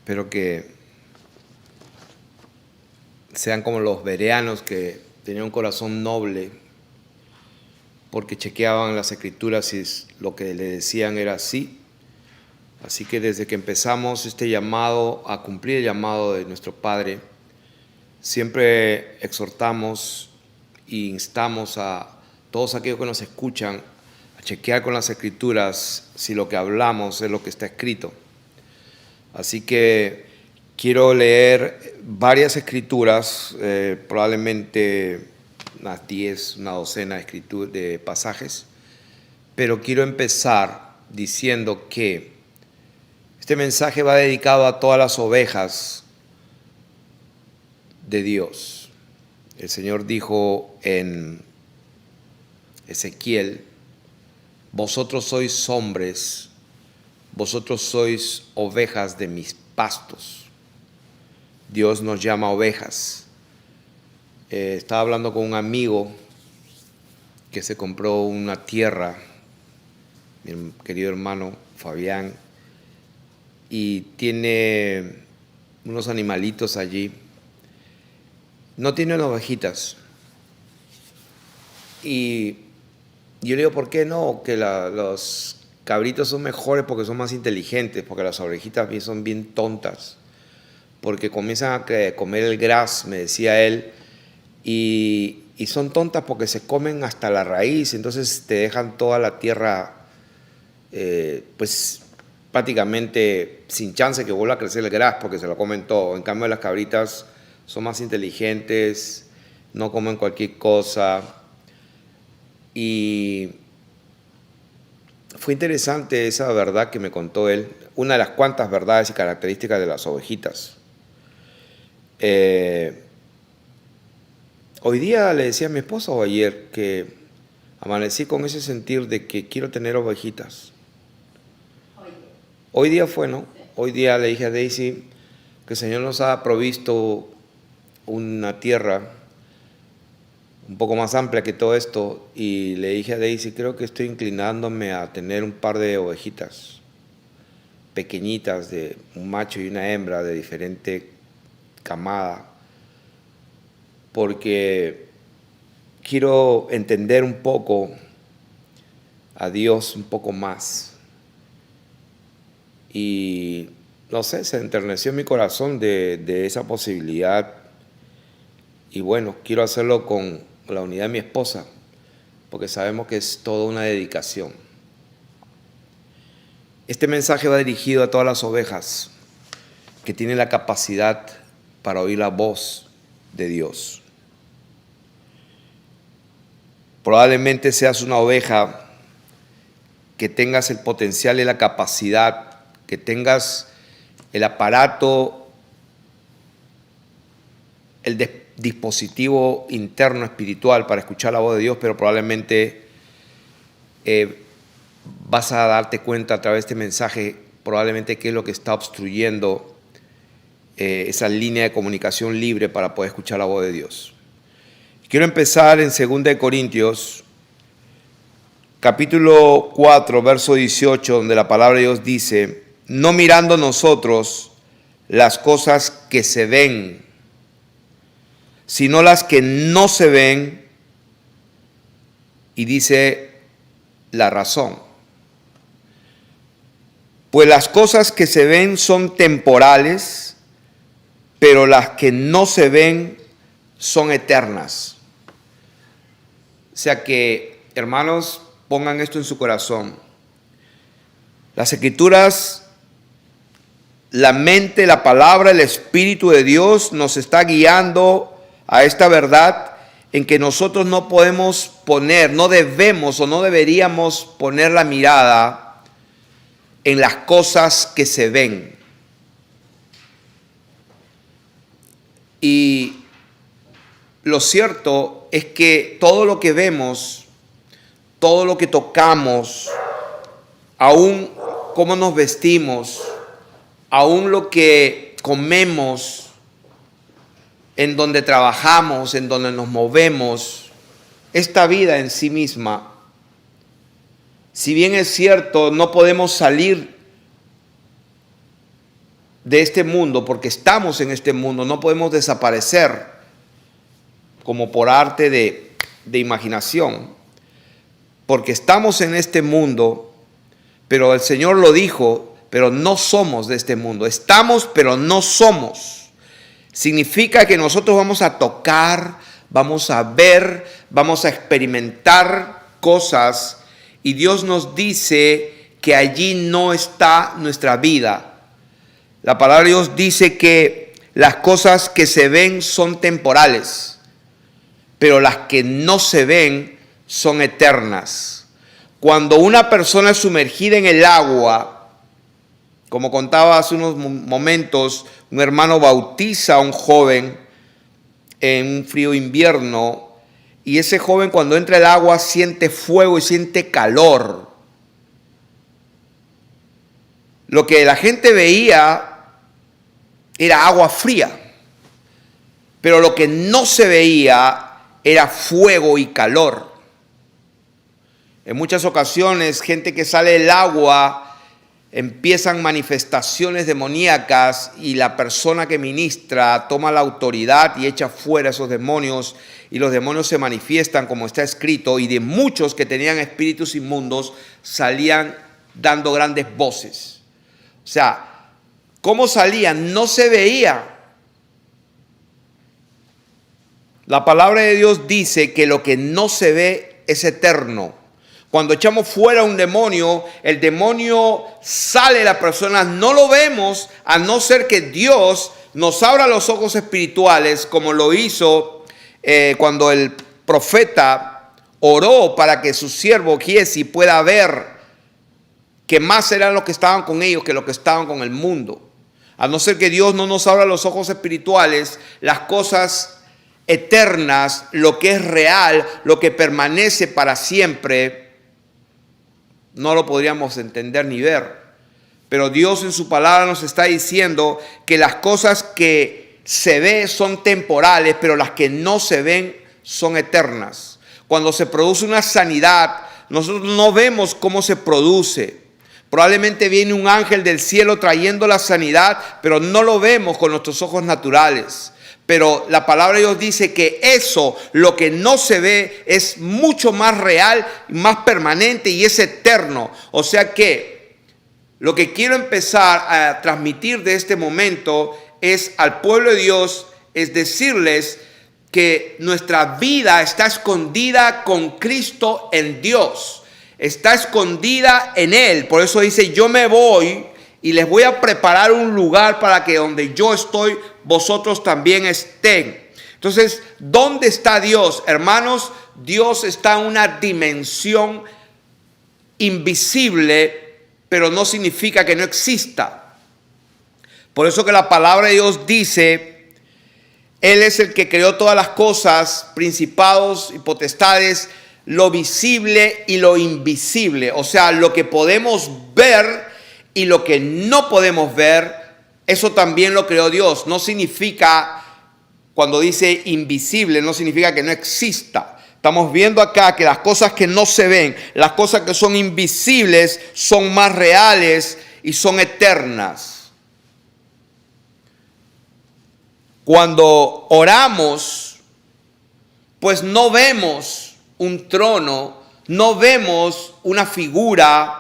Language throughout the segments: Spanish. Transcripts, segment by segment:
Espero que sean como los bereanos que tenían un corazón noble porque chequeaban las escrituras y lo que le decían era así. Así que desde que empezamos este llamado a cumplir el llamado de nuestro Padre, siempre exhortamos e instamos a todos aquellos que nos escuchan a chequear con las escrituras si lo que hablamos es lo que está escrito. Así que quiero leer varias escrituras, probablemente unas 10, una docena de pasajes, pero quiero empezar diciendo que este mensaje va dedicado a todas las ovejas de Dios. El Señor dijo en Ezequiel: vosotros sois hombres, vosotros sois ovejas de mis pastos. Dios nos llama ovejas. Estaba hablando con un amigo que se compró una tierra, mi querido hermano Fabián, y tiene unos animalitos allí. No tiene ovejitas. Y yo le digo, ¿por qué no? Que los cabritos son mejores porque son más inteligentes, porque las ovejitas son bien tontas, porque comienzan a comer el gras, me decía él, y son tontas porque se comen hasta la raíz, entonces te dejan toda la tierra pues prácticamente sin chance que vuelva a crecer el gras porque se lo comen todo. En cambio las cabritas son más inteligentes, no comen cualquier cosa. Y fue interesante esa verdad que me contó él, una de las cuantas verdades y características de las ovejitas. Hoy día le decía a mi esposa, o ayer, que amanecí con ese sentir de que quiero tener ovejitas. Hoy día fue, ¿no? Hoy día le dije a Daisy que el Señor nos ha provisto una tierra un poco más amplia que todo esto, y le dije a Daisy, creo que estoy inclinándome a tener un par de ovejitas pequeñitas, de un macho y una hembra de diferente camada, porque quiero entender un poco a Dios un poco más. Y no sé, se enterneció mi corazón de esa posibilidad. Y bueno, quiero hacerlo con la unidad de mi esposa, porque sabemos que es toda una dedicación. Este mensaje va dirigido a todas las ovejas que tienen la capacidad para oír la voz de Dios. Probablemente seas una oveja que tengas el potencial y la capacidad, que tengas el aparato, el dispositivo interno espiritual para escuchar la voz de Dios, pero probablemente vas a darte cuenta a través de este mensaje probablemente qué es lo que está obstruyendo esa línea de comunicación libre para poder escuchar la voz de Dios. Quiero empezar en 2 Corintios, capítulo 4, verso 18, donde la palabra de Dios dice: no mirando nosotros las cosas que se ven, sino las que no se ven, y dice la razón. Pues las cosas que se ven son temporales, pero las que no se ven son eternas. O sea que, hermanos, pongan esto en su corazón. Las escrituras, la mente, la palabra, el Espíritu de Dios nos está guiando a esta verdad en que nosotros no podemos poner, no debemos o no deberíamos poner la mirada en las cosas que se ven. Y lo cierto es que todo lo que vemos, todo lo que tocamos, aún cómo nos vestimos, aún lo que comemos, en donde trabajamos, en donde nos movemos, esta vida en sí misma, si bien es cierto, no podemos salir de este mundo, porque estamos en este mundo, no podemos desaparecer como por arte de imaginación, porque estamos en este mundo, pero el Señor lo dijo, pero no somos de este mundo. Estamos, pero no somos. Significa que nosotros vamos a tocar, vamos a ver, vamos a experimentar cosas, y Dios nos dice que allí no está nuestra vida. La palabra de Dios dice que las cosas que se ven son temporales, pero las que no se ven son eternas. Cuando una persona es sumergida en el agua, como contaba hace unos momentos, un hermano bautiza a un joven en un frío invierno, y ese joven cuando entra al agua siente fuego y siente calor. Lo que la gente veía era agua fría, pero lo que no se veía era fuego y calor. En muchas ocasiones, gente que sale del agua, empiezan manifestaciones demoníacas, y la persona que ministra toma la autoridad y echa fuera esos demonios, y los demonios se manifiestan como está escrito, y de muchos que tenían espíritus inmundos salían dando grandes voces. O sea, ¿cómo salían? No se veía. La palabra de Dios dice que lo que no se ve es eterno. Cuando echamos fuera un demonio, el demonio sale de la persona, no lo vemos a no ser que Dios nos abra los ojos espirituales, como lo hizo cuando el profeta oró para que su siervo Giesi pueda ver que más eran los que estaban con ellos que los que estaban con el mundo. A no ser que Dios no nos abra los ojos espirituales, las cosas eternas, lo que es real, lo que permanece para siempre, no lo podríamos entender ni ver. Pero Dios en su palabra nos está diciendo que las cosas que se ven son temporales, pero las que no se ven son eternas. Cuando se produce una sanidad, nosotros no vemos cómo se produce. Probablemente viene un ángel del cielo trayendo la sanidad, pero no lo vemos con nuestros ojos naturales. Pero la palabra de Dios dice que eso, lo que no se ve, es mucho más real, más permanente y es eterno. O sea que lo que quiero empezar a transmitir de este momento es al pueblo de Dios, es decirles que nuestra vida está escondida con Cristo en Dios. Está escondida en Él. Por eso dice, yo me voy y les voy a preparar un lugar para que donde yo estoy, vosotros también estén. Entonces, ¿dónde está Dios? Hermanos, Dios está en una dimensión invisible, pero no significa que no exista. Por eso que la palabra de Dios dice, Él es el que creó todas las cosas, principados y potestades, lo visible y lo invisible. O sea, lo que podemos ver y lo que no podemos ver, eso también lo creó Dios. No significa, cuando dice invisible, no significa que no exista. Estamos viendo acá que las cosas que no se ven, las cosas que son invisibles, son más reales y son eternas. Cuando oramos, pues no vemos un trono, no vemos una figura,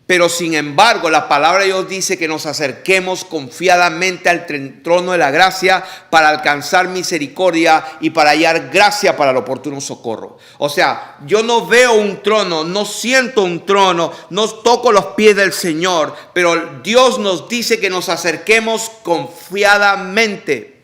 pero sin embargo la palabra de Dios dice que nos acerquemos confiadamente al trono de la gracia para alcanzar misericordia y para hallar gracia para el oportuno socorro. O sea, yo no veo un trono, no siento un trono, no toco los pies del Señor, pero Dios nos dice que nos acerquemos confiadamente.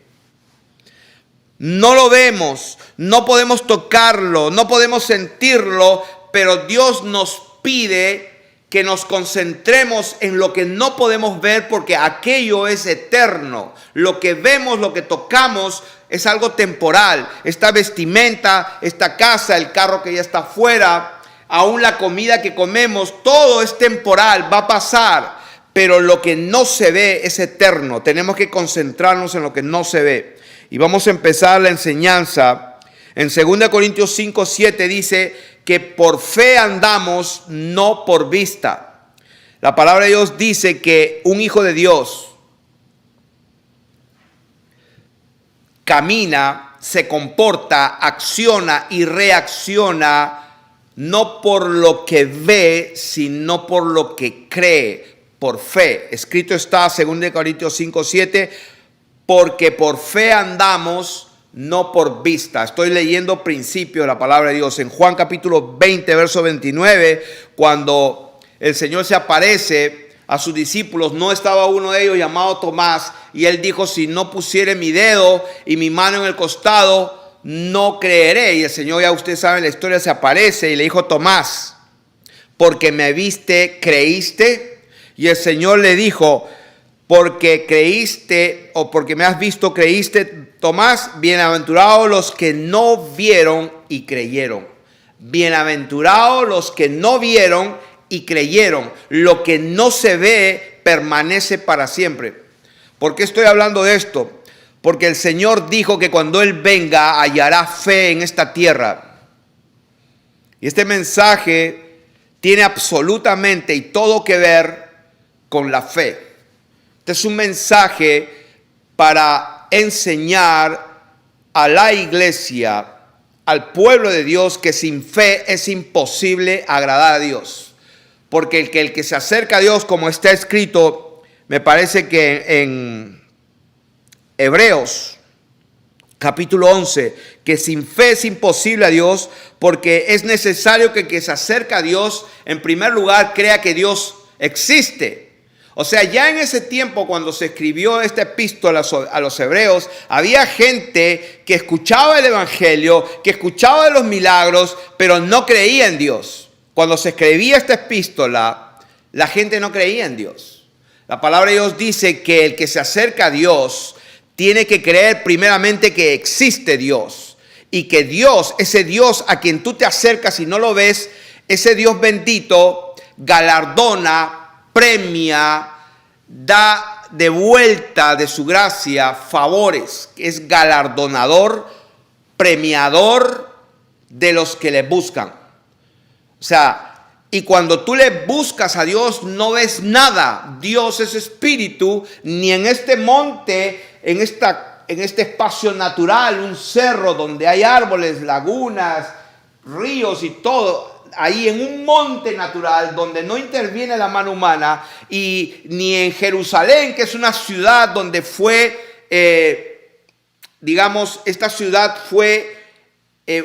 No lo vemos, no podemos tocarlo, no podemos sentirlo, pero Dios nos pide que nos concentremos en lo que no podemos ver, porque aquello es eterno. Lo que vemos, lo que tocamos es algo temporal. Esta vestimenta, esta casa, el carro que ya está afuera, aún la comida que comemos, todo es temporal, va a pasar. Pero lo que no se ve es eterno. Tenemos que concentrarnos en lo que no se ve. Y vamos a empezar la enseñanza. En 2 Corintios 5:7 dice que por fe andamos, no por vista. La palabra de Dios dice que un hijo de Dios camina, se comporta, acciona y reacciona no por lo que ve, sino por lo que cree, por fe. Escrito está, 2 Corintios 5:7, porque por fe andamos, no por vista. Estoy leyendo principio de la palabra de Dios. En Juan capítulo 20, verso 29, cuando el Señor se aparece a sus discípulos, no estaba uno de ellos llamado Tomás, y él dijo: si no pusiere mi dedo y mi mano en el costado, no creeré. Y el Señor, ya ustedes saben la historia, se aparece y le dijo: Tomás, porque me viste, creíste. Y el Señor le dijo: porque creíste, o porque me has visto, creíste. Tomás, bienaventurados los que no vieron y creyeron. Bienaventurados los que no vieron y creyeron. Lo que no se ve permanece para siempre. ¿Por qué estoy hablando de esto? Porque el Señor dijo que cuando Él venga hallará fe en esta tierra. Y este mensaje tiene absolutamente y todo que ver con la fe. Este es un mensaje para enseñar a la iglesia, al pueblo de Dios, que sin fe es imposible agradar a Dios. Porque el que se acerca a Dios, como está escrito, me parece que en Hebreos capítulo 11, que sin fe es imposible a Dios, porque es necesario que el que se acerca a Dios, en primer lugar, crea que Dios existe. O sea, ya en ese tiempo, cuando se escribió esta epístola a los hebreos, había gente que escuchaba el evangelio, que escuchaba de los milagros, pero no creía en Dios. Cuando se escribía esta epístola, la gente no creía en Dios. La palabra de Dios dice que el que se acerca a Dios tiene que creer primeramente que existe Dios, y que Dios, ese Dios a quien tú te acercas y no lo ves, ese Dios bendito galardona, premia, da de vuelta de su gracia favores. Es galardonador, premiador de los que le buscan. O sea, y cuando tú le buscas a Dios, no ves nada. Dios es espíritu, ni en este monte, en este espacio natural, un cerro donde hay árboles, lagunas, ríos y todo, ahí en un monte natural donde no interviene la mano humana, y ni en Jerusalén, que es una ciudad donde fue, esta ciudad fue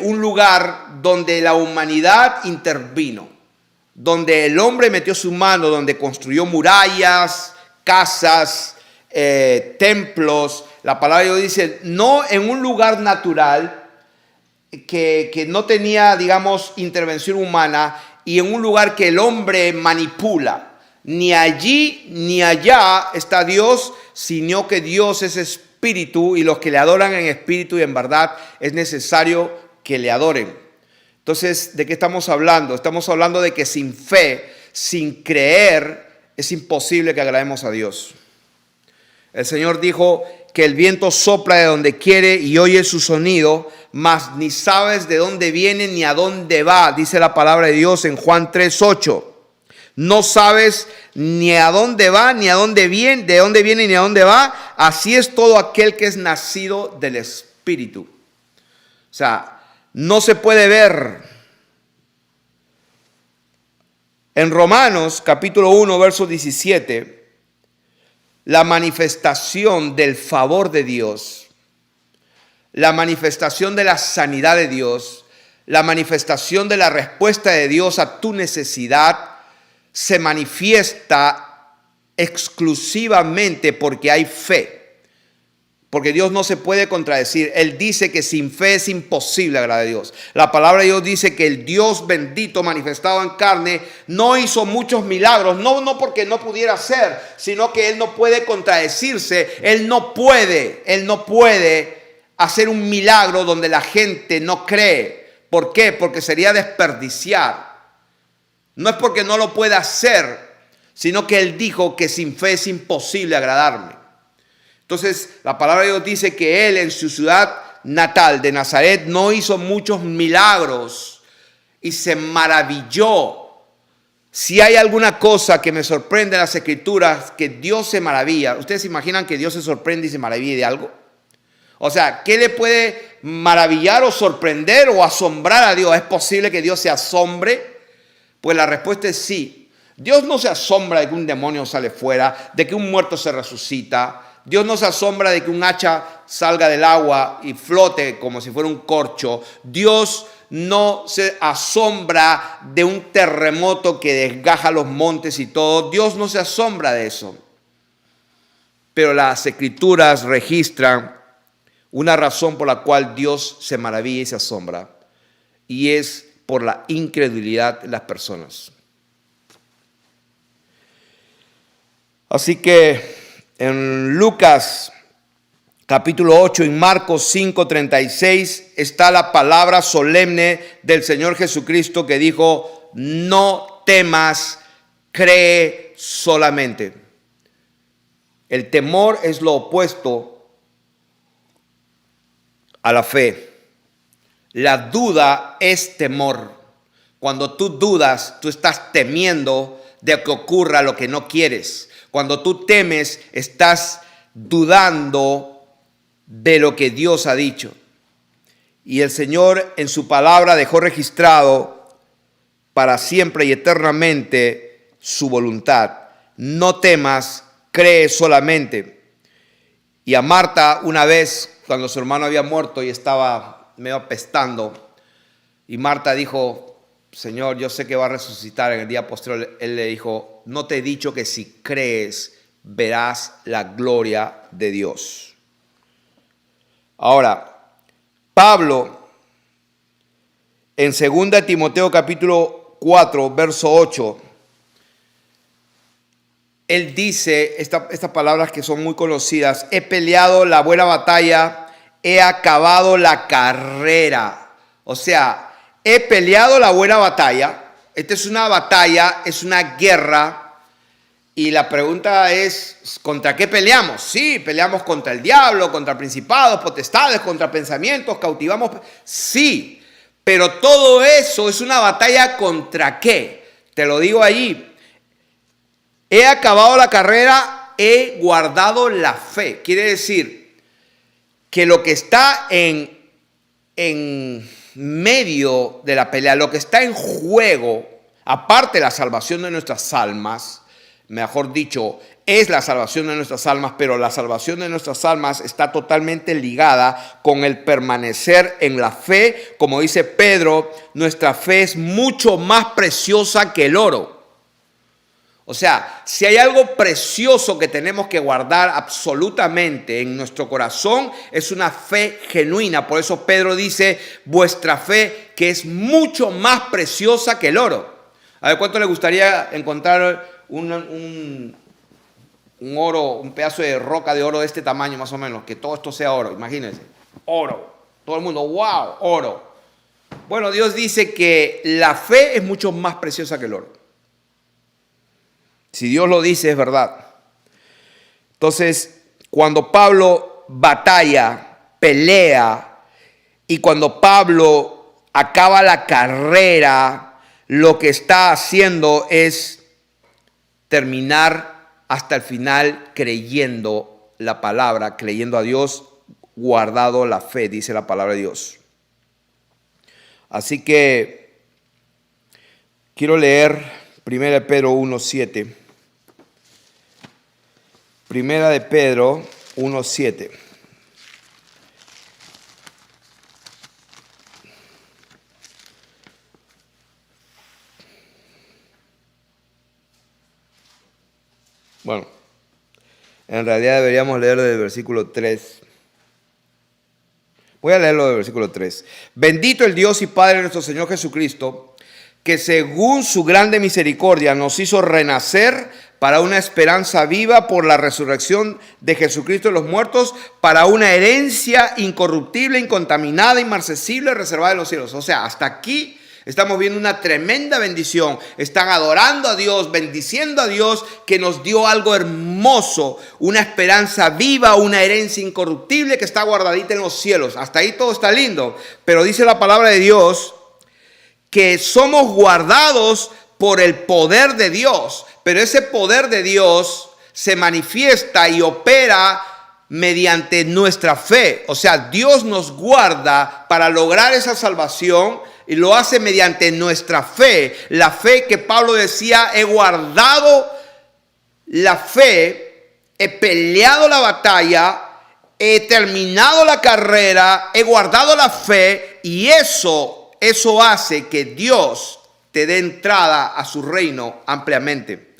un lugar donde la humanidad intervino, donde el hombre metió su mano, donde construyó murallas, casas, templos. La palabra de Dios dice, no en un lugar natural que no tenía, intervención humana, y en un lugar que el hombre manipula. Ni allí ni allá está Dios, sino que Dios es espíritu, y los que le adoran en espíritu y en verdad es necesario que le adoren. Entonces, ¿de qué estamos hablando? Estamos hablando de que sin fe, sin creer, es imposible que agrademos a Dios. El Señor dijo que el viento sopla de donde quiere y oye su sonido, mas ni sabes de dónde viene ni a dónde va, dice la palabra de Dios en Juan 3:8. No sabes ni a dónde va, ni a dónde viene, de dónde viene ni a dónde va. Así es todo aquel que es nacido del Espíritu. O sea, no se puede ver. En Romanos capítulo 1, verso 17, la manifestación del favor de Dios, la manifestación de la sanidad de Dios, la manifestación de la respuesta de Dios a tu necesidad, se manifiesta exclusivamente porque hay fe. Porque Dios no se puede contradecir. Él dice que sin fe es imposible agradar a Dios. La palabra de Dios dice que el Dios bendito manifestado en carne no hizo muchos milagros. No porque no pudiera hacer, sino que Él no puede contradecirse. Él no puede hacer un milagro donde la gente no cree. ¿Por qué? Porque sería desperdiciar. No es porque no lo pueda hacer, sino que Él dijo que sin fe es imposible agradarme. Entonces, la palabra de Dios dice que Él en su ciudad natal de Nazaret no hizo muchos milagros y se maravilló Si hay alguna cosa que me sorprende en las Escrituras, que Dios se maravilla. ¿Ustedes se imaginan que Dios se sorprende y se maravilla de algo? O sea, ¿qué le puede maravillar o sorprender o asombrar a Dios? ¿Es posible que Dios se asombre? Pues la respuesta es sí. Dios no se asombra de que un demonio sale fuera, de que un muerto se resucita. Dios no se asombra de que un hacha salga del agua y flote como si fuera un corcho. Dios no se asombra de un terremoto que desgaja los montes y todo. Dios no se asombra de eso. Pero las Escrituras registran una razón por la cual Dios se maravilla y se asombra. Y es por la incredulidad de las personas. Así que en Lucas capítulo 8, en Marcos 5:36, está la palabra solemne del Señor Jesucristo que dijo: no temas, cree solamente. El temor es lo opuesto a la fe. La duda es temor. Cuando tú dudas, tú estás temiendo de que ocurra lo que no quieres. Cuando tú temes, estás dudando de lo que Dios ha dicho. Y el Señor en su palabra dejó registrado para siempre y eternamente su voluntad. No temas, cree solamente. Y a Marta una vez, cuando su hermano había muerto y estaba medio apestando, y Marta dijo: Señor, yo sé que va a resucitar en el día posterior. Él le dijo: no te he dicho que si crees verás la gloria de Dios. Ahora, Pablo, en 2 Timoteo capítulo 4, verso 8, él dice estas palabras que son muy conocidas: he peleado la buena batalla, he acabado la carrera. O sea, he peleado la buena batalla. Esta es una batalla, es una guerra. Y la pregunta es: ¿contra qué peleamos? Sí, peleamos contra el diablo, contra principados, potestades, contra pensamientos, cautivamos. Sí, pero todo eso es una batalla ¿contra qué? Te lo digo allí. He acabado la carrera, he guardado la fe. Quiere decir que lo que está en medio de la pelea, lo que está en juego, aparte de la salvación de nuestras almas, mejor dicho, es la salvación de nuestras almas, pero la salvación de nuestras almas está totalmente ligada con el permanecer en la fe. Como dice Pedro, nuestra fe es mucho más preciosa que el oro. O sea, si hay algo precioso que tenemos que guardar absolutamente en nuestro corazón, es una fe genuina. Por eso Pedro dice: vuestra fe, que es mucho más preciosa que el oro. A ver, ¿cuánto le gustaría encontrar un oro, un pedazo de roca de oro de este tamaño más o menos, que todo esto sea oro? Imagínense, oro. Todo el mundo, wow, oro. Bueno, Dios dice que la fe es mucho más preciosa que el oro. Si Dios lo dice, es verdad. Entonces, cuando Pablo batalla, pelea, y cuando Pablo acaba la carrera, lo que está haciendo es terminar hasta el final creyendo la palabra, creyendo a Dios, guardado la fe, dice la palabra de Dios. Así que quiero leer 1 Pedro 1:7. 1 Pedro 1:7. Bueno, en realidad deberíamos leer del versículo 3. Voy a leerlo del versículo 3. Bendito el Dios y Padre de nuestro Señor Jesucristo, que según su grande misericordia nos hizo renacer para una esperanza viva por la resurrección de Jesucristo de los muertos, para una herencia incorruptible, incontaminada, inmarcesible, reservada en los cielos. O sea, hasta aquí estamos viendo una tremenda bendición. Están adorando a Dios, bendiciendo a Dios, que nos dio algo hermoso, una esperanza viva, una herencia incorruptible que está guardadita en los cielos. Hasta ahí todo está lindo. Pero dice la palabra de Dios que somos guardados por el poder de Dios, pero ese poder de Dios se manifiesta y opera mediante nuestra fe. O sea, Dios nos guarda para lograr esa salvación y lo hace mediante nuestra fe. La fe que Pablo decía, he guardado la fe, he peleado la batalla, he terminado la carrera, he guardado la fe, y eso hace que Dios te dé entrada a su reino ampliamente.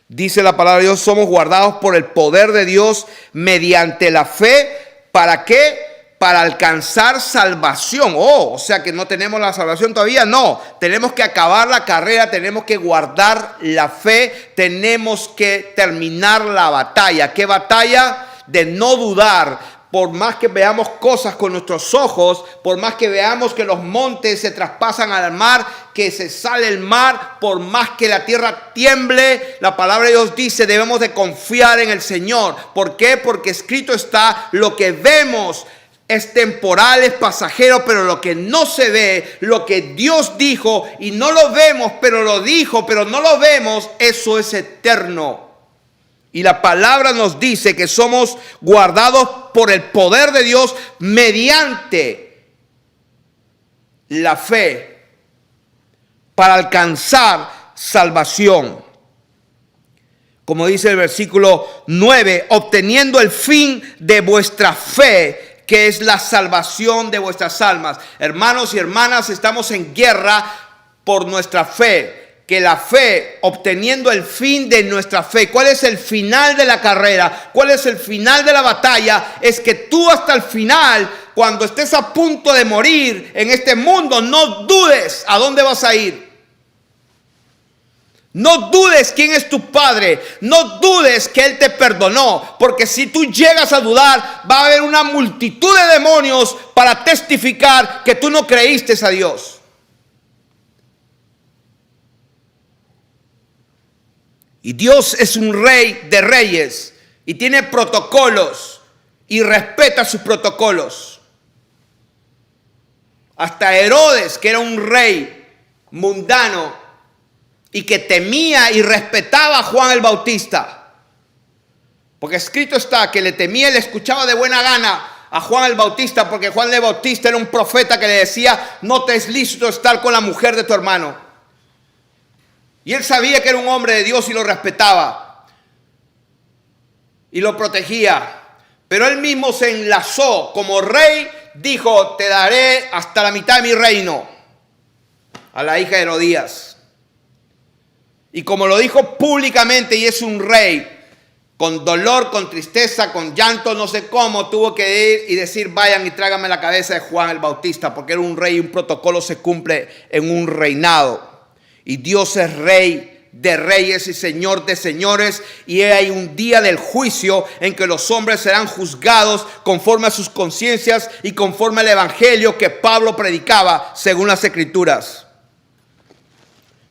Dice la palabra de Dios, somos guardados por el poder de Dios mediante la fe. ¿Para qué? Para alcanzar salvación. O sea que no tenemos la salvación todavía. No, tenemos que acabar la carrera, tenemos que guardar la fe, tenemos que terminar la batalla. ¿Qué batalla? De no dudar. Por más que veamos cosas con nuestros ojos, por más que veamos que los montes se traspasan al mar, que se sale el mar, por más que la tierra tiemble, la palabra de Dios dice, debemos de confiar en el Señor. ¿Por qué? Porque escrito está, lo que vemos es temporal, es pasajero, pero lo que no se ve, lo que Dios dijo y no lo vemos, pero lo dijo, pero no lo vemos, eso es eterno. Y la palabra nos dice que somos guardados por el poder de Dios mediante la fe para alcanzar salvación. Como dice el versículo 9, obteniendo el fin de vuestra fe, que es la salvación de vuestras almas. Hermanos y hermanas, estamos en guerra por nuestra fe. Que la fe, obteniendo el fin de nuestra fe. ¿Cuál es el final de la carrera? ¿Cuál es el final de la batalla? Es que tú hasta el final, cuando estés a punto de morir en este mundo, no dudes a dónde vas a ir. No dudes quién es tu padre. No dudes que Él te perdonó. Porque si tú llegas a dudar, va a haber una multitud de demonios para testificar que tú no creíste a Dios. Y Dios es un rey de reyes y tiene protocolos y respeta sus protocolos. Hasta Herodes, que era un rey mundano y que temía y respetaba a Juan el Bautista. Porque escrito está que le temía y le escuchaba de buena gana a Juan el Bautista, porque Juan el Bautista era un profeta que le decía, no te es lícito estar con la mujer de tu hermano. Y él sabía que era un hombre de Dios y lo respetaba y lo protegía. Pero él mismo se enlazó como rey, dijo, te daré hasta la mitad de mi reino a la hija de Herodías. Y como lo dijo públicamente y es un rey, con dolor, con tristeza, con llanto, no sé cómo, tuvo que ir y decir, vayan y tráiganme la cabeza de Juan el Bautista, porque era un rey y un protocolo se cumple en un reinado. Y Dios es rey de reyes y señor de señores. Y hay un día del juicio en que los hombres serán juzgados conforme a sus conciencias y conforme al evangelio que Pablo predicaba según las escrituras.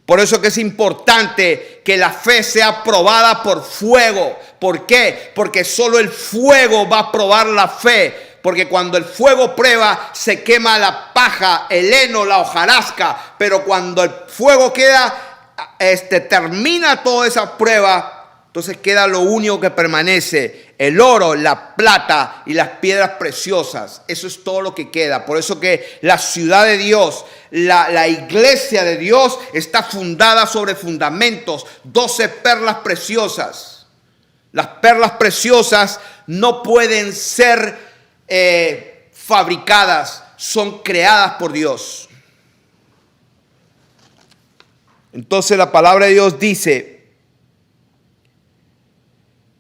Por eso que es importante que la fe sea probada por fuego. ¿Por qué? Porque solo el fuego va a probar la fe. Porque cuando el fuego prueba, se quema la paja, el heno, la hojarasca. Pero cuando el fuego termina toda esa prueba, entonces queda lo único que permanece: el oro, la plata y las piedras preciosas. Eso es todo lo que queda. Por eso que la ciudad de Dios, la iglesia de Dios, está fundada sobre fundamentos, 12 perlas preciosas. Las perlas preciosas no pueden ser fabricadas, son creadas por Dios. Entonces la palabra de Dios dice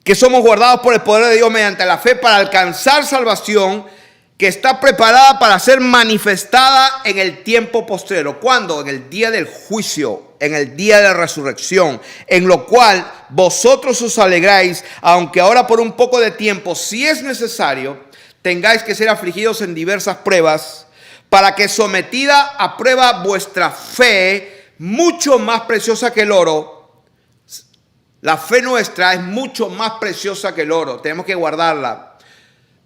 que somos guardados por el poder de Dios mediante la fe para alcanzar salvación que está preparada para ser manifestada en el tiempo postrero. ¿Cuándo? En el día del juicio, en el día de la resurrección, en lo cual vosotros os alegráis, aunque ahora por un poco de tiempo, si es necesario, tengáis que ser afligidos en diversas pruebas, para que sometida a prueba vuestra fe, mucho más preciosa que el oro. La fe nuestra es mucho más preciosa que el oro, tenemos que guardarla.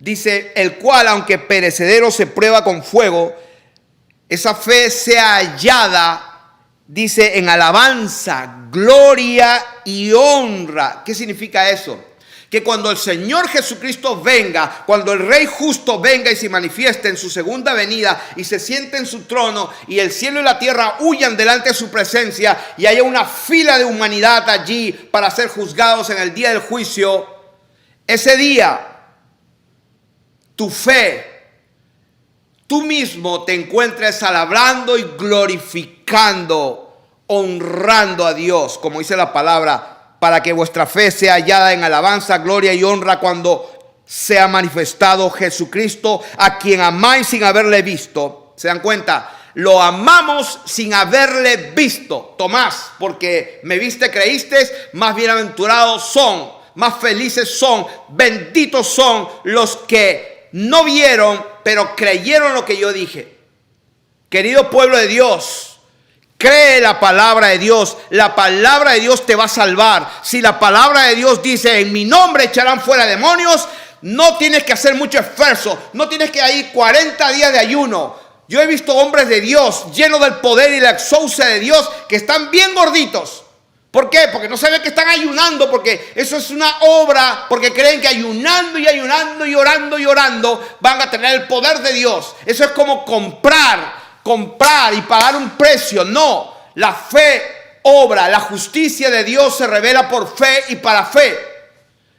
Dice, el cual, aunque perecedero se prueba con fuego, esa fe sea hallada dice en alabanza, gloria y honra. ¿Qué significa eso? Que cuando el Señor Jesucristo venga, cuando el Rey justo venga y se manifieste en su segunda venida y se siente en su trono y el cielo y la tierra huyan delante de su presencia y haya una fila de humanidad allí para ser juzgados en el día del juicio, ese día tu fe, tú mismo te encuentres alabando y glorificando, honrando a Dios, como dice la palabra, para que vuestra fe sea hallada en alabanza, gloria y honra cuando sea manifestado Jesucristo, a quien amáis sin haberle visto. ¿Se dan cuenta? Lo amamos sin haberle visto. Tomás, porque me viste, creíste, más bienaventurados son, más felices son, benditos son los que no vieron, pero creyeron lo que yo dije. Querido pueblo de Dios, cree la palabra de Dios. La palabra de Dios te va a salvar. Si la palabra de Dios dice, en mi nombre echarán fuera demonios, no tienes que hacer mucho esfuerzo. No tienes que ir 40 días de ayuno. Yo he visto hombres de Dios llenos del poder y la exousia de Dios que están bien gorditos. ¿Por qué? Porque no saben que están ayunando, porque eso es una obra, porque creen que ayunando y ayunando y orando y orando van a tener el poder de Dios. Eso es como comprar y pagar un precio. No, la fe obra, la justicia de Dios se revela por fe y para fe.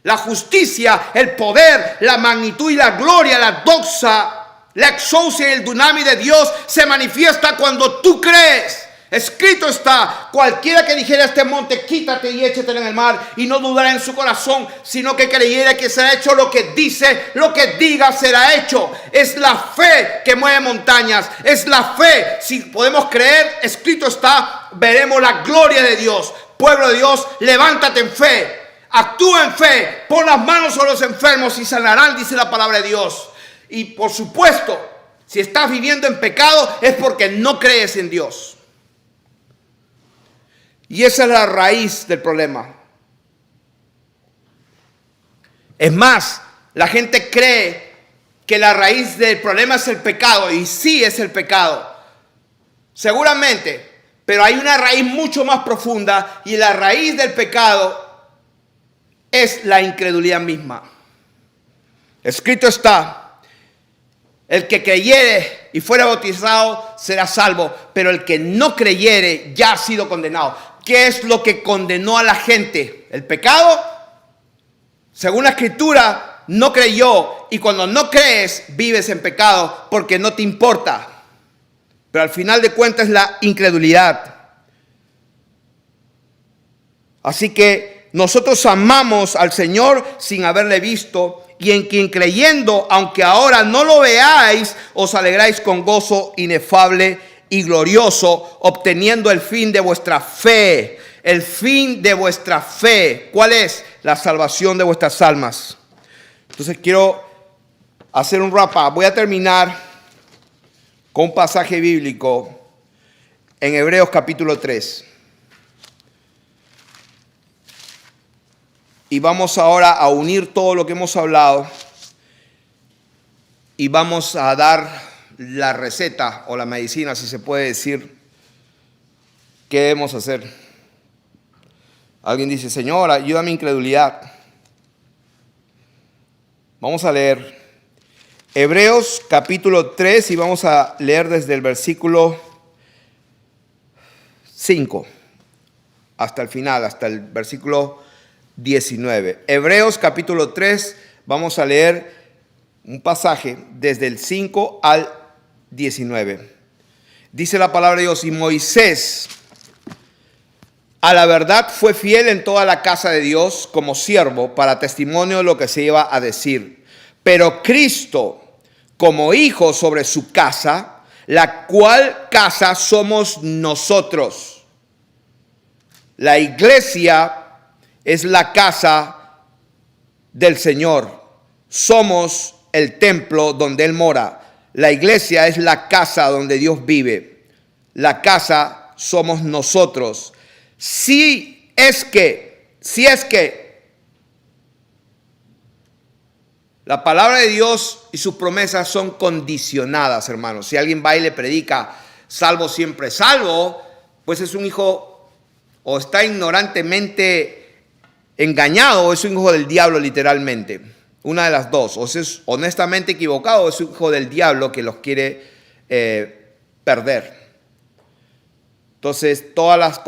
La justicia, el poder, la magnitud y la gloria, la doxa, la exousia y el dunamis de Dios se manifiesta cuando tú crees. Escrito está, cualquiera que dijera a este monte, quítate y échate en el mar, y no dudará en su corazón, sino que creyera que será hecho lo que dice, lo que diga será hecho. Es la fe que mueve montañas, es la fe. Si podemos creer, escrito está, veremos la gloria de Dios. Pueblo de Dios, levántate en fe, actúa en fe, pon las manos sobre los enfermos y sanarán, dice la palabra de Dios. Y por supuesto, si estás viviendo en pecado, es porque no crees en Dios. Y esa es la raíz del problema. Es más, la gente cree que la raíz del problema es el pecado, y sí es el pecado, seguramente, pero hay una raíz mucho más profunda, y la raíz del pecado es la incredulidad misma. Escrito está, el que creyere y fuera bautizado será salvo, pero el que no creyere ya ha sido condenado. ¿Qué es lo que condenó a la gente? ¿El pecado? Según la Escritura, no creyó. Y cuando no crees, vives en pecado porque no te importa. Pero al final de cuentas es la incredulidad. Así que nosotros amamos al Señor sin haberle visto, y en quien creyendo, aunque ahora no lo veáis, os alegráis con gozo inefable y glorioso, obteniendo el fin de vuestra fe. El fin de vuestra fe. ¿Cuál es? La salvación de vuestras almas. Entonces quiero hacer un wrap up. Voy a terminar con un pasaje bíblico en Hebreos capítulo 3. Y vamos ahora a unir todo lo que hemos hablado y vamos a dar la receta o la medicina, si se puede decir, ¿qué debemos hacer? Alguien dice, Señor, ayuda a mi incredulidad. Vamos a leer Hebreos capítulo 3 y vamos a leer desde el versículo 5 hasta el final, hasta el versículo 19. Hebreos capítulo 3, vamos a leer un pasaje desde el 5 al 19. Dice la palabra de Dios, y Moisés a la verdad fue fiel en toda la casa de Dios como siervo para testimonio de lo que se iba a decir. Pero Cristo como hijo sobre su casa, la cual casa somos nosotros. La iglesia es la casa del Señor. Somos el templo donde Él mora. La iglesia es la casa donde Dios vive. La casa somos nosotros. Si es que la palabra de Dios y sus promesas son condicionadas, hermanos. Si alguien va y le predica, salvo siempre salvo, pues es un hijo o está ignorantemente engañado o es un hijo del diablo literalmente. Una de las dos. O es honestamente equivocado o es un hijo del diablo que los quiere perder. Entonces, todas las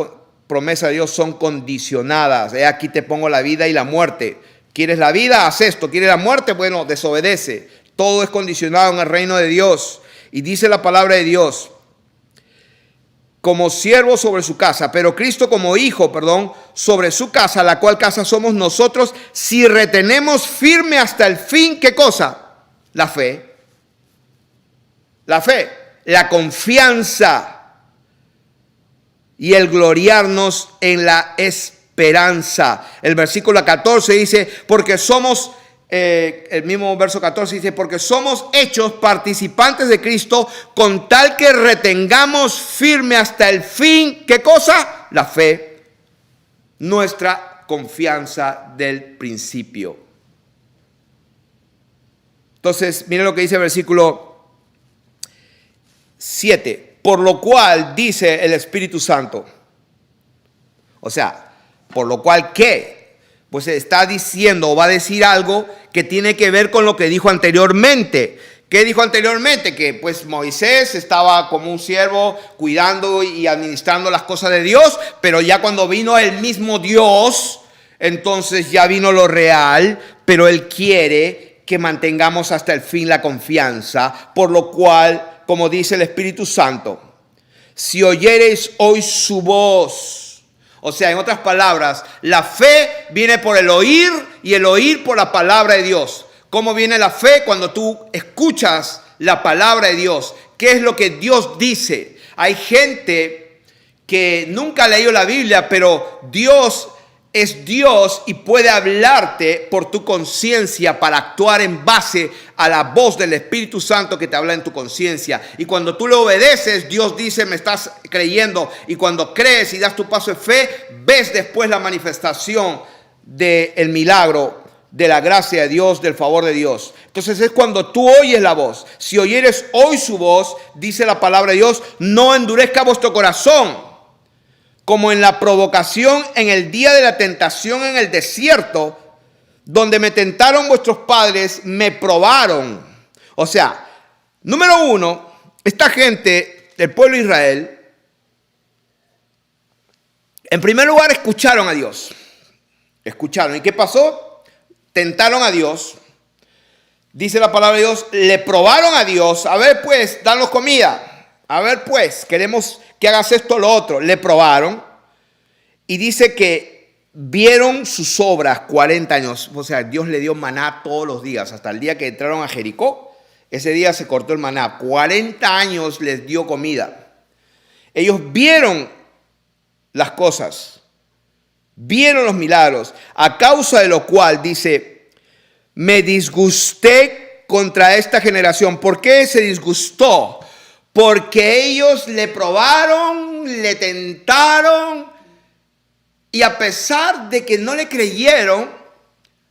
promesas de Dios son condicionadas. Aquí te pongo la vida y la muerte. ¿Quieres la vida? Haz esto. ¿Quieres la muerte? Bueno, desobedece. Todo es condicionado en el reino de Dios. Y dice la palabra de Dios, como siervo sobre su casa, pero Cristo como hijo, sobre su casa, la cual casa somos nosotros, si retenemos firme hasta el fin, ¿qué cosa? La fe. La fe, la confianza y el gloriarnos en la esperanza. El versículo 14 dice, porque somos, el mismo verso 14 dice, porque somos hechos participantes de Cristo con tal que retengamos firme hasta el fin, ¿qué cosa? La fe, nuestra confianza del principio. Entonces, miren lo que dice el versículo 7. Por lo cual dice el Espíritu Santo. O sea, por lo cual ¿qué? Pues está diciendo o va a decir algo que tiene que ver con lo que dijo anteriormente. ¿Qué dijo anteriormente? Que pues Moisés estaba como un siervo cuidando y administrando las cosas de Dios, pero ya cuando vino el mismo Dios, entonces ya vino lo real, pero Él quiere que mantengamos hasta el fin la confianza, por lo cual, como dice el Espíritu Santo, si oyereis hoy su voz. O sea, en otras palabras, la fe viene por el oír y el oír por la palabra de Dios. ¿Cómo viene la fe? Cuando tú escuchas la palabra de Dios. ¿Qué es lo que Dios dice? Hay gente que nunca ha leído la Biblia, pero Dios es Dios y puede hablarte por tu conciencia para actuar en base a la voz del Espíritu Santo que te habla en tu conciencia. Y cuando tú le obedeces, Dios dice, me estás creyendo. Y cuando crees y das tu paso de fe, ves después la manifestación del milagro, de la gracia de Dios, del favor de Dios. Entonces es cuando tú oyes la voz. Si oyeres hoy su voz, dice la palabra de Dios, no endurezca vuestro corazón, como en la provocación en el día de la tentación en el desierto, donde me tentaron vuestros padres, me probaron. O sea, número uno, esta gente del pueblo de Israel, en primer lugar escucharon a Dios. Escucharon. ¿Y qué pasó? Tentaron a Dios. Dice la palabra de Dios, le probaron a Dios. A ver pues, danos comida. A ver pues, queremos que hagas esto o lo otro. Le probaron. Y dice que vieron sus obras 40 años. O sea, Dios le dio maná todos los días. Hasta el día que entraron a Jericó, ese día se cortó el maná. 40 años les dio comida. Ellos vieron las cosas. Vieron los milagros. A causa de lo cual, dice, me disgusté contra esta generación. ¿Por qué se disgustó? Porque ellos le probaron, le tentaron. Y a pesar de que no le creyeron,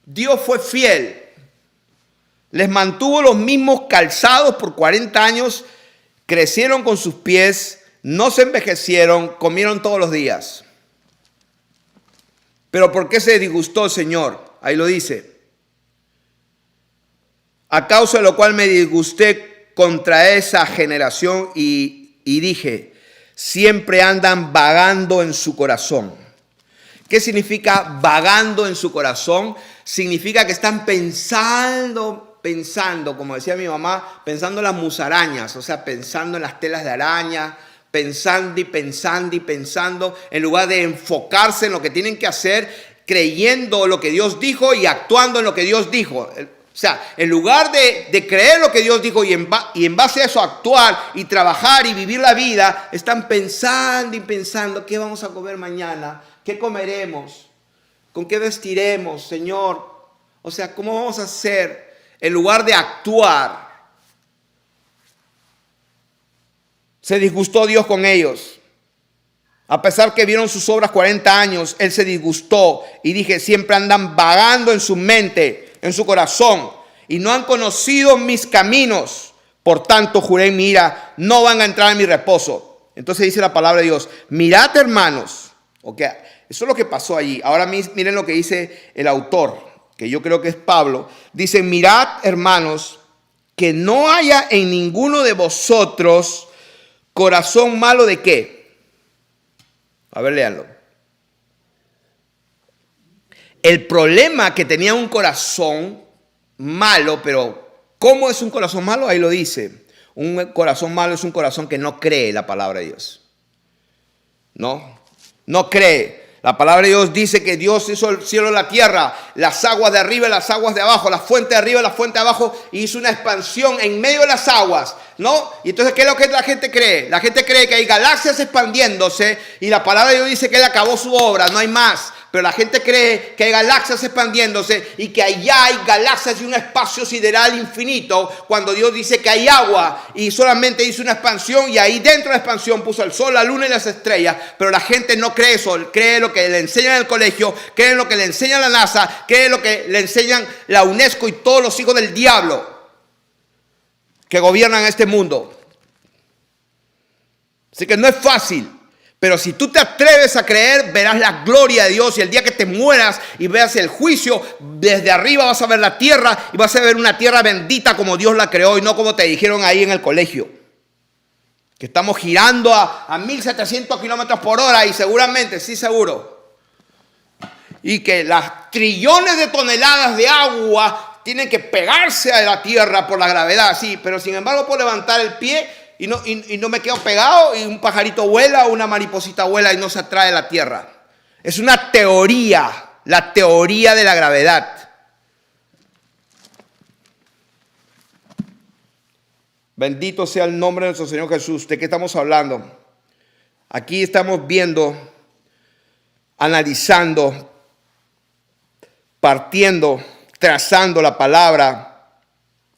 Dios fue fiel. Les mantuvo los mismos calzados por 40 años. Crecieron con sus pies. No se envejecieron. Comieron todos los días. Pero ¿por qué se disgustó el Señor? Ahí lo dice. A causa de lo cual me disgusté contra esa generación y dije, siempre andan vagando en su corazón. ¿Qué significa vagando en su corazón? Significa que están pensando, como decía mi mamá, pensando en las musarañas, o sea, pensando en las telas de araña, pensando y pensando, en lugar de enfocarse en lo que tienen que hacer, creyendo lo que Dios dijo y actuando en lo que Dios dijo. O sea, en lugar de creer lo que Dios dijo y en base a eso actuar y trabajar y vivir la vida, están pensando y pensando, ¿qué vamos a comer mañana? ¿Qué comeremos? ¿Con qué vestiremos, Señor? O sea, ¿cómo vamos a hacer? En lugar de actuar, se disgustó Dios con ellos. A pesar que vieron sus obras 40 años, Él se disgustó y dije, siempre andan vagando en su mente, en su corazón, y no han conocido mis caminos. Por tanto, juré en mi ira, no van a entrar en mi reposo. Entonces dice la palabra de Dios, mirad hermanos, okay, eso es lo que pasó allí. Ahora miren lo que dice el autor, que yo creo que es Pablo. Dice, mirad hermanos, que no haya en ninguno de vosotros corazón malo de qué. A ver, léanlo. El problema que tenía un corazón malo, pero ¿cómo es un corazón malo? Ahí lo dice. Un corazón malo es un corazón que no cree la palabra de Dios. No cree. La palabra de Dios dice que Dios hizo el cielo y la tierra, las aguas de arriba y las aguas de abajo, la fuente de arriba y la fuente de abajo, y hizo una expansión en medio de las aguas, ¿no? Y entonces, ¿qué es lo que la gente cree? La gente cree que hay galaxias expandiéndose y la palabra de Dios dice que Él acabó su obra, no hay más. Pero la gente cree que hay galaxias expandiéndose y que allá hay galaxias y un espacio sideral infinito, cuando Dios dice que hay agua y solamente hizo una expansión y ahí dentro de la expansión puso el sol, la luna y las estrellas. Pero la gente no cree eso, cree lo que le enseñan en el colegio, cree lo que le enseña la NASA, cree lo que le enseñan la UNESCO y todos los hijos del diablo que gobiernan este mundo. Así que no es fácil. Pero si tú te atreves a creer, verás la gloria de Dios. Y el día que te mueras y veas el juicio, desde arriba vas a ver la tierra y vas a ver una tierra bendita como Dios la creó y no como te dijeron ahí en el colegio. Que estamos girando a 1700 kilómetros por hora y seguramente, sí seguro. Y que las trillones de toneladas de agua tienen que pegarse a la tierra por la gravedad, sí. Pero sin embargo, por levantar el pie y no me quedo pegado y un pajarito vuela o una mariposita vuela y no se atrae a la tierra. Es una teoría, la teoría de la gravedad. Bendito sea el nombre de nuestro Señor Jesús. ¿De qué estamos hablando? Aquí estamos viendo, analizando, partiendo, trazando la palabra,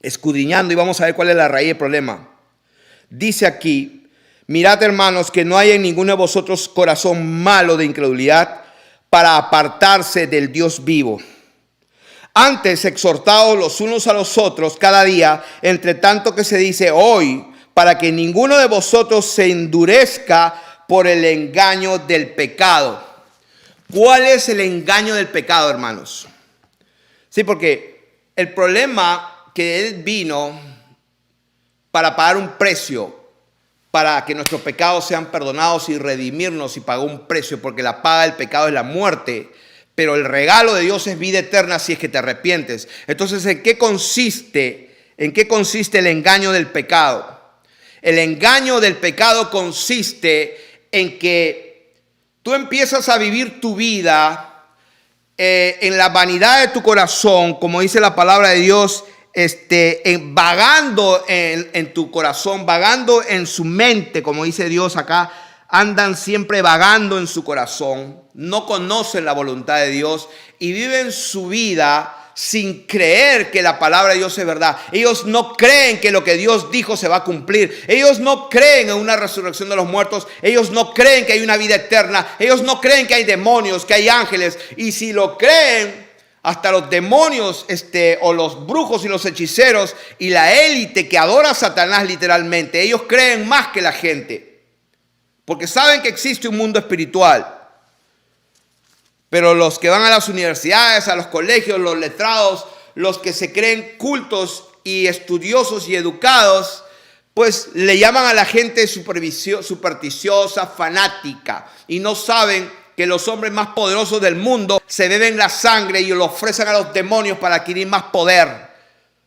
escudriñando y vamos a ver cuál es la raíz del problema. Dice aquí, mirad hermanos que no haya en ninguno de vosotros corazón malo de incredulidad para apartarse del Dios vivo. Antes exhortaos los unos a los otros cada día, entre tanto que se dice hoy, para que ninguno de vosotros se endurezca por el engaño del pecado. ¿Cuál es el engaño del pecado, hermanos? Sí, porque el problema que Él vino para pagar un precio, para que nuestros pecados sean perdonados y redimirnos, y pagó un precio, porque la paga del pecado es la muerte, pero el regalo de Dios es vida eterna si es que te arrepientes. Entonces, ¿en qué consiste el engaño del pecado? El engaño del pecado consiste en que tú empiezas a vivir tu vida en la vanidad de tu corazón, como dice la palabra de Dios, vagando en tu corazón, vagando en su mente, como dice Dios acá, andan siempre vagando en su corazón, no conocen la voluntad de Dios y viven su vida sin creer que la palabra de Dios es verdad. Ellos no creen que lo que Dios dijo se va a cumplir. Ellos no creen en una resurrección de los muertos. Ellos no creen que hay una vida eterna. Ellos no creen que hay demonios, que hay ángeles. Y si lo creen, hasta los demonios o los brujos y los hechiceros y la élite que adora a Satanás literalmente, ellos creen más que la gente, porque saben que existe un mundo espiritual. Pero los que van a las universidades, a los colegios, los letrados, los que se creen cultos y estudiosos y educados, pues le llaman a la gente supersticiosa, fanática, y no saben que los hombres más poderosos del mundo se beben la sangre y lo ofrecen a los demonios para adquirir más poder.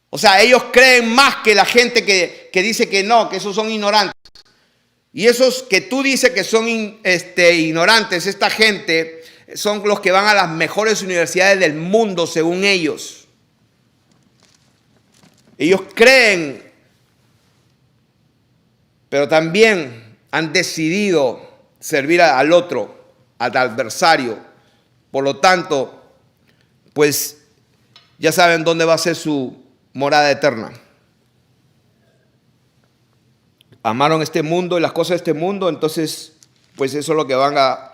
O sea, ellos creen más que la gente que dice que no, que esos son ignorantes. Y esos que tú dices que son ignorantes, esta gente son los que van a las mejores universidades del mundo según ellos. Ellos creen, pero también han decidido servir al otro, al adversario. Por lo tanto, pues ya saben dónde va a ser su morada eterna. Amaron este mundo y las cosas de este mundo, entonces pues eso es lo que van a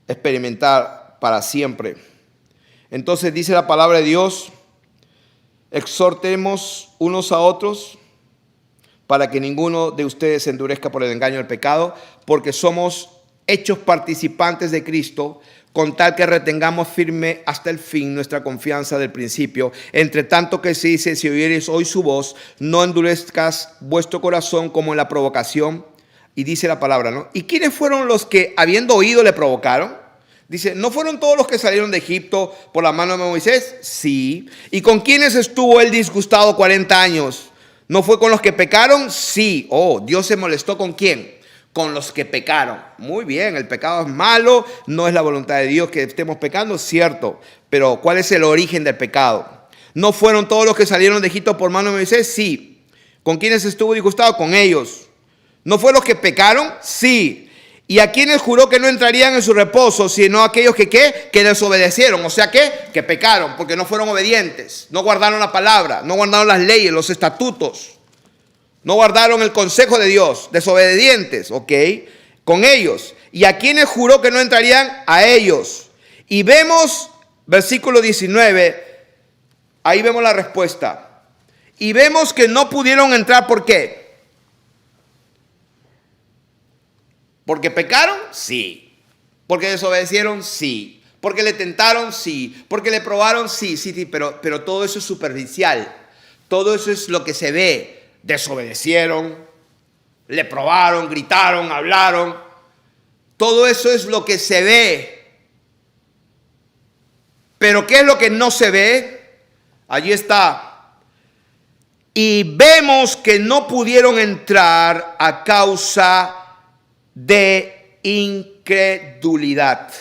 experimentar para siempre. Entonces dice la palabra de Dios, exhortemos unos a otros para que ninguno de ustedes se endurezca por el engaño del pecado, porque somos hechos participantes de Cristo, con tal que retengamos firme hasta el fin nuestra confianza del principio. Entre tanto que se dice, si oyeres hoy su voz, no endurezcas vuestro corazón como en la provocación. Y dice la palabra, ¿no? ¿Y quiénes fueron los que, habiendo oído, le provocaron? Dice, ¿no fueron todos los que salieron de Egipto por la mano de Moisés? Sí. ¿Y con quiénes estuvo él disgustado 40 años? ¿No fue con los que pecaron? Sí. Oh, Dios se molestó ¿con quién? Con los que pecaron. Muy bien, el pecado es malo, no es la voluntad de Dios que estemos pecando, cierto. Pero ¿cuál es el origen del pecado? ¿No fueron todos los que salieron de Egipto por mano de Moisés? Sí. ¿Con quiénes estuvo disgustado? Con ellos. ¿No fueron los que pecaron? Sí. ¿Y a quienes juró que no entrarían en su reposo, sino aquellos que ¿qué? Que desobedecieron? O sea, ¿qué? Que pecaron, porque no fueron obedientes, no guardaron la palabra, no guardaron las leyes, los estatutos, no guardaron el consejo de Dios, desobedientes, ¿ok? Con ellos. ¿Y a quienes juró que no entrarían? A ellos. Y vemos, versículo 19, ahí vemos la respuesta. Y vemos que no pudieron entrar, ¿por qué? ¿Porque pecaron? Sí. ¿Porque desobedecieron? Sí. ¿Porque le tentaron? Sí. ¿Porque le probaron? Sí, pero todo eso es superficial. Todo eso es lo que se ve. Desobedecieron, le probaron, gritaron, hablaron. Todo eso es lo que se ve. Pero ¿qué es lo que no se ve? Allí está. Y vemos que no pudieron entrar a causa de incredulidad.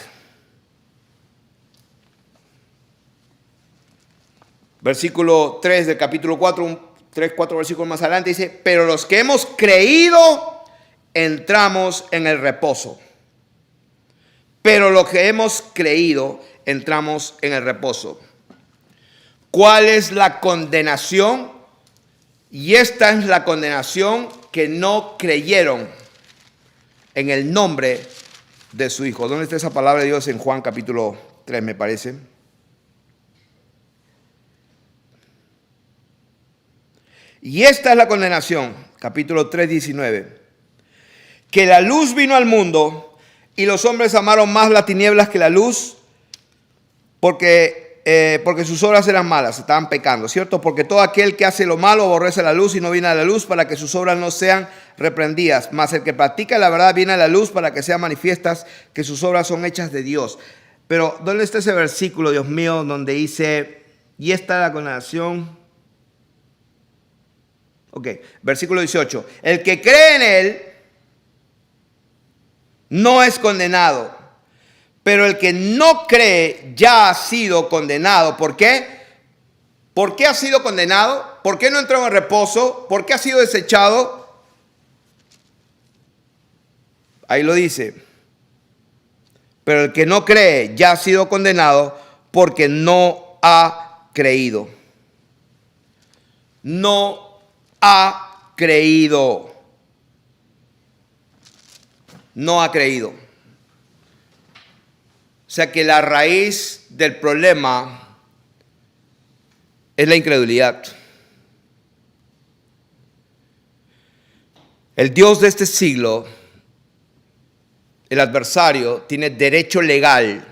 Versículo 3 del capítulo 4, 4 versículos más adelante dice, pero los que hemos creído entramos en el reposo. Pero los que hemos creído entramos en el reposo. ¿Cuál es la condenación? Y esta es la condenación, que no creyeron en el nombre de su Hijo. ¿Dónde está esa palabra de Dios? En Juan capítulo 3, me parece. Y esta es la condenación, capítulo 3, 19. Que la luz vino al mundo y los hombres amaron más las tinieblas que la luz porque sus obras eran malas, estaban pecando, ¿cierto? Porque todo aquel que hace lo malo aborrece la luz y no viene a la luz para que sus obras no sean reprendidas. Mas el que practica la verdad viene a la luz para que sean manifiestas que sus obras son hechas de Dios. Pero ¿dónde está ese versículo, Dios mío, donde dice, y esta es la condenación? Ok, versículo 18. El que cree en él no es condenado, pero el que no cree ya ha sido condenado. ¿Por qué? ¿Por qué ha sido condenado? ¿Por qué no entró en el reposo? ¿Por qué ha sido desechado? Ahí lo dice. Pero el que no cree ya ha sido condenado porque no ha creído. No ha creído. No ha creído. O sea que la raíz del problema es la incredulidad. El Dios de este siglo, el adversario, tiene derecho legal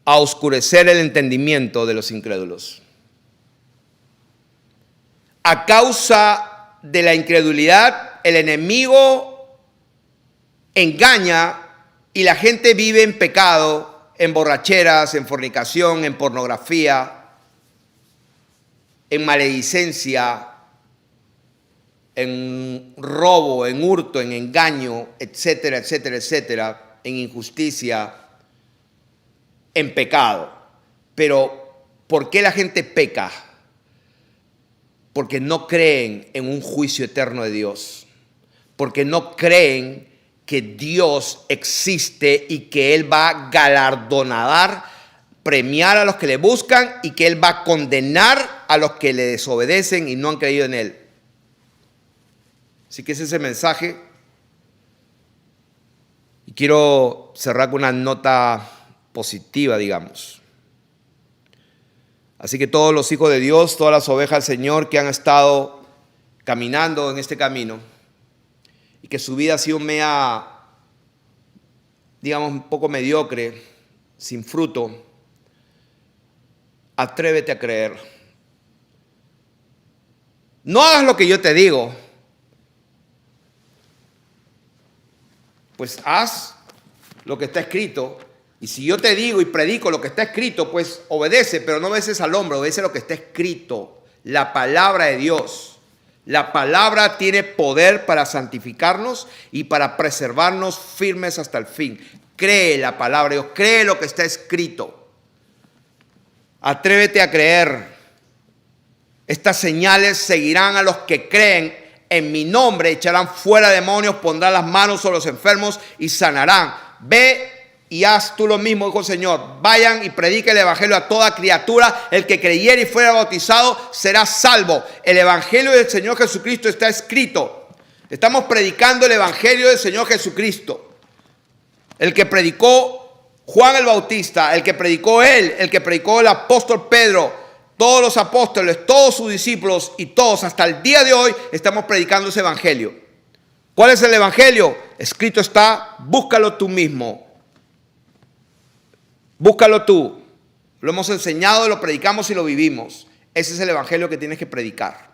a oscurecer el entendimiento de los incrédulos. A causa de la incredulidad, el enemigo engaña y la gente vive en pecado, en borracheras, en fornicación, en pornografía, en maledicencia, en robo, en hurto, en engaño, etcétera, etcétera, etcétera, en injusticia, en pecado. Pero, ¿por qué la gente peca? Porque no creen en un juicio eterno de Dios. Porque no creen que Dios existe y que Él va a galardonar, premiar a los que le buscan y que Él va a condenar a los que le desobedecen y no han creído en Él. Así que ese es el mensaje. Y quiero cerrar con una nota positiva, digamos. Así que todos los hijos de Dios, todas las ovejas del Señor que han estado caminando en este camino y que su vida ha sido media, digamos, un poco mediocre, sin fruto, atrévete a creer. No hagas lo que yo te digo, pues haz lo que está escrito. Y si yo te digo y predico lo que está escrito, pues obedece, pero no obedeces al hombre, obedece lo que está escrito, la palabra de Dios. La palabra tiene poder para santificarnos y para preservarnos firmes hasta el fin. Cree la palabra de Dios, cree lo que está escrito. Atrévete a creer. Estas señales seguirán a los que creen en mi nombre, echarán fuera demonios, pondrán las manos sobre los enfermos y sanarán. Ve y haz tú lo mismo, dijo el Señor. Vayan y prediquen el evangelio a toda criatura. El que creyere y fuera bautizado será salvo. El evangelio del Señor Jesucristo está escrito. Estamos predicando el evangelio del Señor Jesucristo. El que predicó Juan el Bautista, el que predicó él, el que predicó el apóstol Pedro, todos los apóstoles, todos sus discípulos y todos hasta el día de hoy estamos predicando ese evangelio. ¿Cuál es el evangelio? Escrito está, búscalo tú mismo. Búscalo tú. Lo hemos enseñado, lo predicamos y lo vivimos. Ese es el evangelio que tienes que predicar.